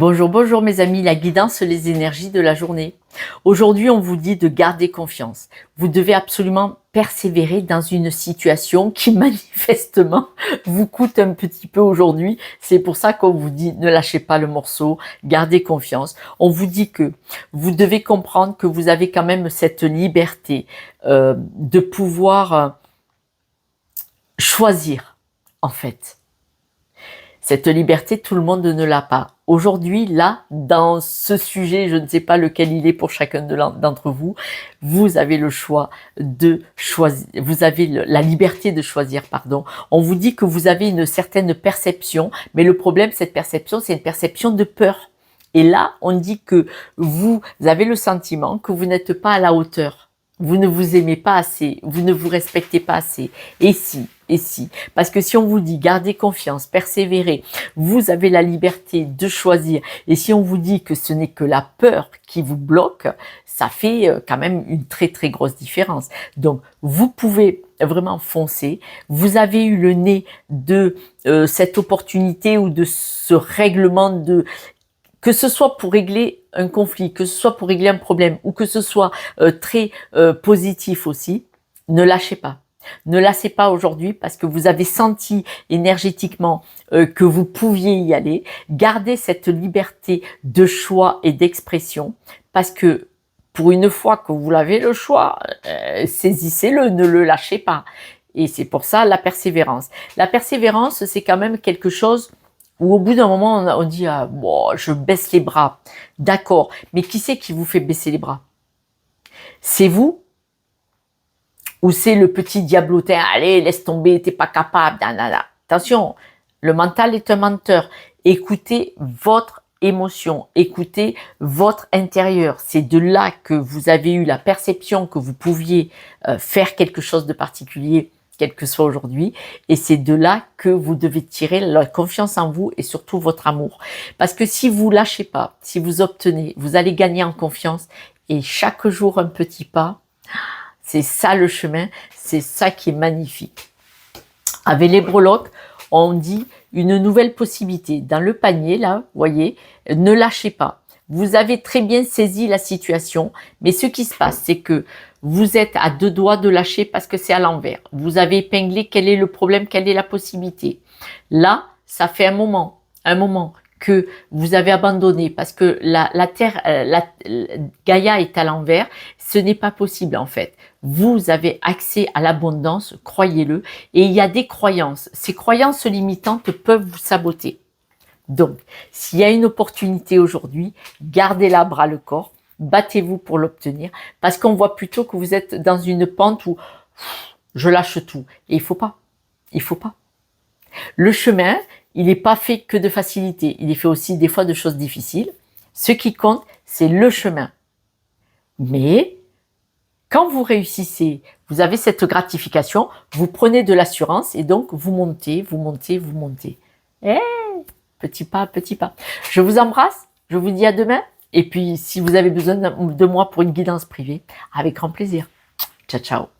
Bonjour, bonjour mes amis, la guidance, les énergies de la journée. Aujourd'hui, on vous dit de garder confiance. Vous devez absolument persévérer dans une situation qui manifestement vous coûte un petit peu aujourd'hui. C'est pour ça qu'on vous dit ne lâchez pas le morceau, gardez confiance. On vous dit que vous devez comprendre que vous avez quand même cette liberté de pouvoir choisir en fait. Cette liberté, tout le monde ne l'a pas. Aujourd'hui, là, dans ce sujet, je ne sais pas lequel il est pour chacun d'entre vous, vous avez le choix de choisir, vous avez la liberté de choisir, pardon. On vous dit que vous avez une certaine perception, mais le problème, cette perception, c'est une perception de peur. Et là, on dit que vous avez le sentiment que vous n'êtes pas à la hauteur. Vous ne vous aimez pas assez, vous ne vous respectez pas assez. Et si, parce que si on vous dit gardez confiance, persévérez, vous avez la liberté de choisir. Et si on vous dit que ce n'est que la peur qui vous bloque, ça fait quand même une très très grosse différence. Donc vous pouvez vraiment foncer. Vous avez eu le nez de cette opportunité ou de ce règlement de... Que ce soit pour régler un conflit, que ce soit pour régler un problème, ou que ce soit très positif aussi, ne lâchez pas. Ne lâchez pas aujourd'hui parce que vous avez senti énergétiquement que vous pouviez y aller. Gardez cette liberté de choix et d'expression parce que pour une fois que vous l'avez le choix, saisissez-le, ne le lâchez pas. Et c'est pour ça la persévérance. La persévérance, c'est quand même quelque chose où au bout d'un moment, on dit ah, bon, je baisse les bras. D'accord, mais qui c'est qui vous fait baisser les bras? C'est vous? Ou c'est le petit diablotin, allez, laisse tomber, t'es pas capable, nanana. Attention, le mental est un menteur. Écoutez votre émotion, écoutez votre intérieur. C'est de là que vous avez eu la perception que vous pouviez faire quelque chose de particulier, quel que soit aujourd'hui, et c'est de là que vous devez tirer la confiance en vous et surtout votre amour. Parce que si vous lâchez pas, si vous obtenez, vous allez gagner en confiance et chaque jour un petit pas. C'est ça le chemin, c'est ça qui est magnifique. Avec les breloques, on dit une nouvelle possibilité. Dans le panier, là, vous voyez, ne lâchez pas. Vous avez très bien saisi la situation, mais ce qui se passe, c'est que vous êtes à deux doigts de lâcher parce que c'est à l'envers. Vous avez épinglé quel est le problème, quelle est la possibilité. Là, ça fait un moment que vous avez abandonné parce que la Terre, Gaïa est à l'envers. Ce n'est pas possible en fait. Vous avez accès à l'abondance, croyez-le, et il y a des croyances. Ces croyances limitantes peuvent vous saboter. Donc, s'il y a une opportunité aujourd'hui, gardez-la à bras le corps, battez-vous pour l'obtenir, parce qu'on voit plutôt que vous êtes dans une pente où je lâche tout. Et il faut pas. Le chemin, il n'est pas fait que de facilité, il est fait aussi des fois de choses difficiles. Ce qui compte, c'est le chemin. Mais quand vous réussissez, vous avez cette gratification, vous prenez de l'assurance et donc vous montez. Petit pas, petit pas. Je vous embrasse, je vous dis à demain. Et puis, si vous avez besoin de moi pour une guidance privée, avec grand plaisir. Ciao, ciao.